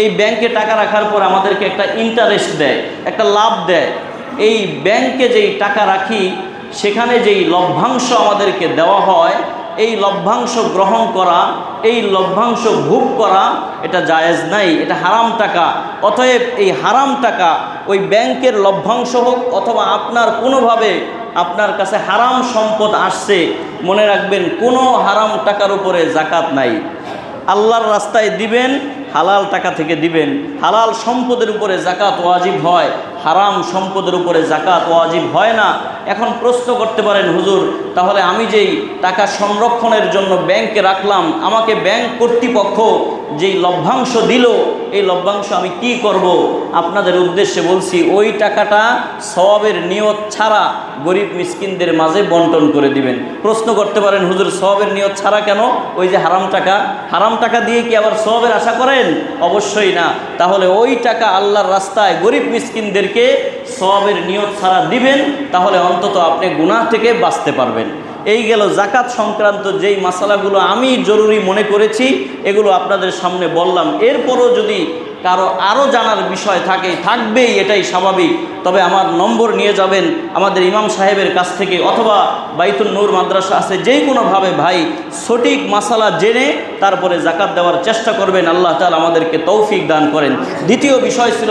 এই ব্যাংকে টাকা রাখার পর আমাদেরকে একটা ইন্টারেস্ট দেয়, একটা লাভ দেয়। এই ব্যাংকে যেই টাকা রাখি সেখানে যেই লভ্যাংশ আমাদেরকে দেওয়া হয়, এই লভ্যাংশ গ্রহণ করা, এই লভ্যাংশ ভোগ করা এটা জায়েজ নাই, এটা হারাম টাকা। অতএব এই হারাম টাকা, ওই ব্যাংকের লভ্যাংশ হোক অথবা আপনার কোনোভাবে আপনার কাছে হারাম সম্পদ আসছে, মনে রাখবেন কোনো হারাম টাকার উপরে জাকাত নাই। আল্লাহর রাস্তায় দিবেন, হালাল টাকা থেকে দিবেন। হালাল সম্পদের উপরে জাকাত ওয়াজিব হয়, হারাম সম্পদের উপরে জাকাত ওয়াজিব হয় না। এখন প্রশ্ন করতে পারেন, হুজুর তাহলে আমি যেই টাকা সংরক্ষণের জন্য ব্যাংকে রাখলাম, আমাকে ব্যাংক কর্তৃপক্ষ যেই লভ্যাংশ দিল, এই লভ্যাংশ আমি কি করব? আপনাদের উদ্দেশ্যে বলছি, ওই টাকাটা সওয়াবের নিয়ত ছাড়া গরিব মিসকিনদের মাঝে বন্টন করে দিবেন। প্রশ্ন করতে পারেন, হুজুর সওয়াবের নিয়ত ছাড়া কেন? ওই যে হারাম টাকা দিয়ে কি আবার সওয়াবের আশা করেন? অবশ্যই না। তাহলে ওই টাকা আল্লাহর রাস্তায় গরিব মিসকিনদেরকে সওয়াবের নিয়ত ছাড়া দিবেন, তাহলে অন্তত আপনি গুনাহ থেকে বাঁচতে পারবেন। এই গেল জাকাত সংক্রান্ত যেই মাসালাগুলো আমি জরুরি মনে করেছি, এগুলো আপনাদের সামনে বললাম। এরপরও যদি কারো আরও জানার বিষয় থাকবেই, এটাই স্বাভাবিক। তবে আমার নম্বর নিয়ে যাবেন আমাদের ইমাম সাহেবের কাছ থেকে, অথবা বাইতুন নূর মাদ্রাসা আছে, যেই কোনোভাবে ভাই সঠিক মাসালা জেনে তারপরে জাকাত দেওয়ার চেষ্টা করবেন। আল্লাহ তাআলা আমাদেরকে তৌফিক দান করেন। দ্বিতীয় বিষয় ছিল